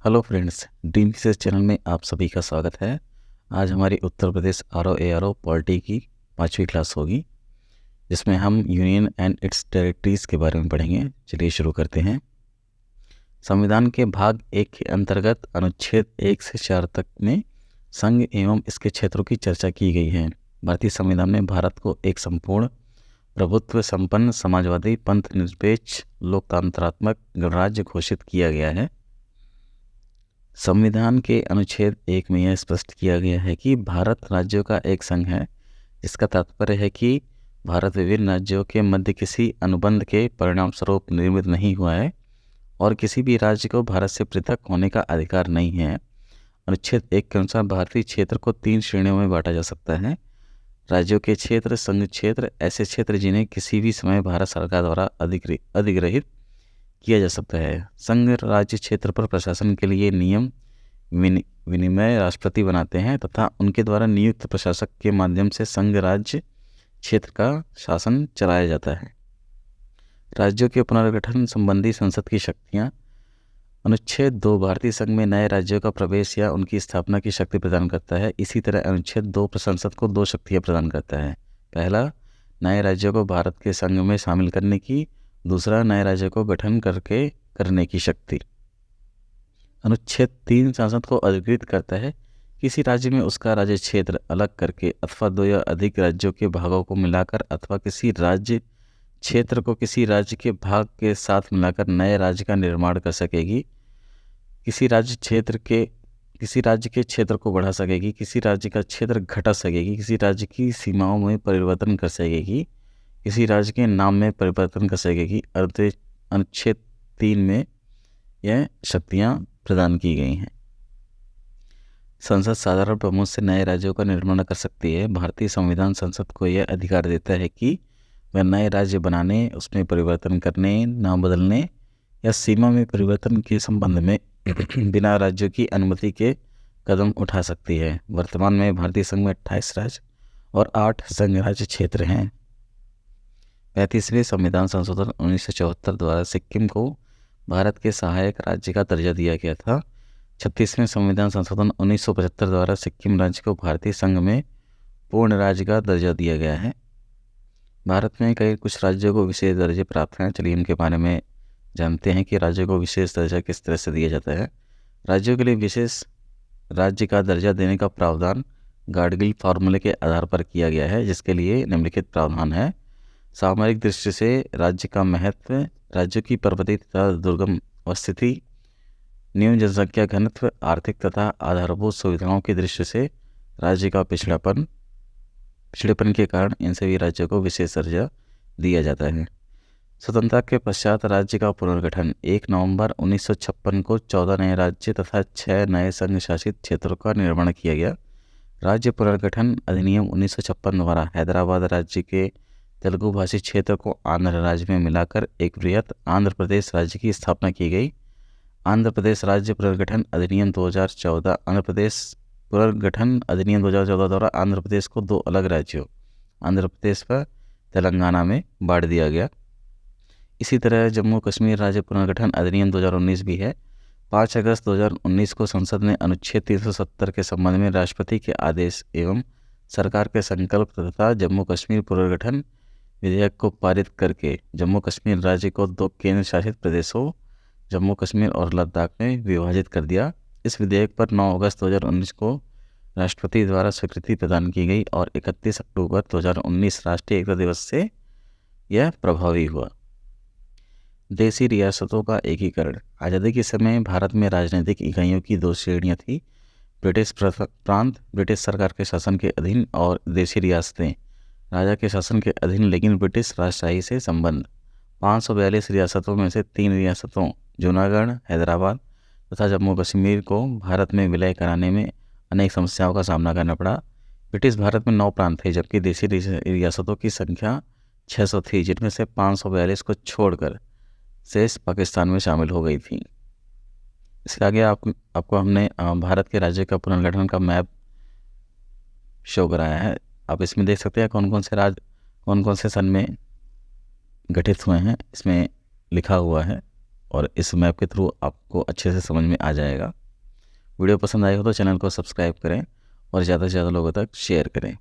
Hello friends, dream विशेष channel में आप सभी का स्वागत है। आज हमारी Uttar Pradesh RO ARO polity की 5वीं क्लास होगी, जिसमें हम यूनियन एंड इट्स टेरिटरीज के बारे में पढ़ेंगे। चलिए शुरू करते हैं। संविधान के भाग 1 के अंतर्गत अनुच्छेद 1 से 4 तक में संघ एवं इसके क्षेत्रों की चर्चा की गई है। भारतीय संविधान में भारत को एक संपूर्ण प्रभुत्व संपन्न समाजवादी पंथ निरपेक्ष लोकतंत्रात्मक गणराज्य घोषित किया गया है। संविधान के अनुच्छेद 1 में यह स्पष्ट किया गया है कि भारत राज्यों का एक संघ है, जिसका तात्पर्य है कि भारत विभिन्न राज्यों के मध्य किसी अनुबंध के परिणाम स्वरूप निर्मित नहीं हुआ है और किसी भी राज्य को भारत से पृथक होने का अधिकार नहीं है। अनुच्छेद 1 के अनुसार भारतीय क्षेत्र को 3 श्रेणियों में बांटा जा सकता है। राज्यों के क्षेत्र, संघ क्षेत्र, ऐसे क्षेत्र जिन्हें किसी भी समय भारत सरकार द्वारा अधिग्रहित किया जा सकता है। संघ राज्य क्षेत्र पर प्रशासन के लिए नियम विनिमय राष्ट्रपति बनाते हैं तथा उनके द्वारा नियुक्त प्रशासक के माध्यम से संघ राज्य क्षेत्र का शासन चलाया जाता है। राज्यों के पुनर्गठन संबंधी संसद की शक्तियाँ। अनुच्छेद 2 भारतीय संघ में नए राज्यों का प्रवेश या उनकी स्थापना की शक्ति प्रदान करता है। इसी तरह अनुच्छेद 2 संसद को 2 शक्तियाँ प्रदान करता है। पहला, नए राज्यों को भारत के संघ में शामिल करने की। दूसरा, नए राज्य को गठन करने की शक्ति। अनुच्छेद 3 संसद को अधिकृत करता है किसी राज्य में उसका राज्य क्षेत्र अलग करके अथवा 2 या अधिक राज्यों के भागों को मिलाकर अथवा किसी राज्य क्षेत्र को किसी राज्य के भाग के साथ मिलाकर नए राज्य का निर्माण कर सकेगी। किसी राज्य के क्षेत्र को बढ़ा सकेगी, किसी राज्य का क्षेत्र घटा सकेगी, किसी राज्य की सीमाओं में परिवर्तन कर सकेगी, किसी राज्य के नाम में परिवर्तन कर सकेगी। अनुच्छेद 3 में यह शक्तियाँ प्रदान की गई हैं। संसद साधारण बहुमत से नए राज्यों का निर्माण कर सकती है। भारतीय संविधान संसद को यह अधिकार देता है कि वह नए राज्य बनाने, उसमें परिवर्तन करने, नाम बदलने या सीमा में परिवर्तन के संबंध में बिना राज्यों की अनुमति के कदम उठा सकती है। वर्तमान में भारतीय संघ में 28 राज्य और 8 संघ राज्य क्षेत्र हैं। 35वें संविधान संशोधन 1974 द्वारा सिक्किम को भारत के सहायक राज्य का दर्जा दिया गया था। 36वें संविधान संशोधन 1975 द्वारा सिक्किम राज्य को भारतीय संघ में पूर्ण राज्य का दर्जा दिया गया है। भारत में कुछ राज्यों को विशेष दर्जे प्राप्त हैं। चलिए इनके बारे में जानते हैं कि राज्यों को विशेष दर्जा किस तरह से दिया जाता है। राज्यों के लिए विशेष राज्य का दर्जा देने का प्रावधान गाडगिल फार्मूले के आधार पर किया गया है, जिसके लिए निम्नलिखित प्रावधान है। सामरिक दृष्टि से राज्य का महत्व, राज्यों की पर्वतीय तथा दुर्गम स्थिति, न्यून जनसंख्या घनत्व, आर्थिक तथा आधारभूत सुविधाओं की दृष्टि से राज्य का पिछड़ेपन के कारण इन सभी राज्यों को विशेष दर्जा दिया जाता है। स्वतंत्रता के पश्चात राज्य का पुनर्गठन। 1 नवंबर 1956 को 14 नए राज्य तथा 6 नए संघ शासित क्षेत्रों का निर्माण किया गया। राज्य पुनर्गठन अधिनियम 1956 द्वारा हैदराबाद राज्य के तेलुगु भाषी क्षेत्र को आंध्र राज्य में मिलाकर एक बृहत आंध्र प्रदेश राज्य की स्थापना की गई। आंध्र प्रदेश राज्य पुनर्गठन अधिनियम 2014। आंध्र प्रदेश पुनर्गठन अधिनियम 2014 द्वारा आंध्र प्रदेश को 2 अलग राज्यों, आंध्र प्रदेश व तेलंगाना में बांट दिया गया। इसी तरह जम्मू कश्मीर राज्य पुनर्गठन अधिनियम 2019 भी है। 5 अगस्त 2019 को संसद ने अनुच्छेद 370 के संबंध में राष्ट्रपति के आदेश एवं सरकार के संकल्प तथा जम्मू कश्मीर पुनर्गठन विधेयक को पारित करके जम्मू कश्मीर राज्य को 2 केंद्र शासित प्रदेशों जम्मू कश्मीर और लद्दाख में विभाजित कर दिया। इस विधेयक पर 9 अगस्त 2019 को राष्ट्रपति द्वारा स्वीकृति प्रदान की गई और 31 अक्टूबर 2019 राष्ट्रीय एकता दिवस से यह प्रभावी हुआ। देशी रियासतों का एकीकरण। आज़ादी के समय भारत में राजनीतिक इकाइयों की 2 श्रेणियाँ थीं, ब्रिटिश प्रांत ब्रिटिश सरकार के शासन के अधीन और देशी रियासतें राजा के शासन के अधीन लेकिन ब्रिटिश राजशाही से संबंध। 542 रियासतों में से 3 रियासतों जूनागढ़, हैदराबाद तथा जम्मू कश्मीर को भारत में विलय कराने में अनेक समस्याओं का सामना करना पड़ा। ब्रिटिश भारत में 9 प्रांत थे, जबकि देशी रियासतों की संख्या 600 थी, जिनमें से 542 को छोड़कर शेष पाकिस्तान में शामिल हो गई थी। इसके आगे आपको हमने भारत के राज्य का पुनर्गठन का मैप शो कराया है। आप इसमें देख सकते हैं कौन कौन से सन में गठित हुए हैं, इसमें लिखा हुआ है। और इस मैप के थ्रू आपको अच्छे से समझ में आ जाएगा। वीडियो पसंद आई हो तो चैनल को सब्सक्राइब करें और ज़्यादा से ज़्यादा लोगों तक शेयर करें।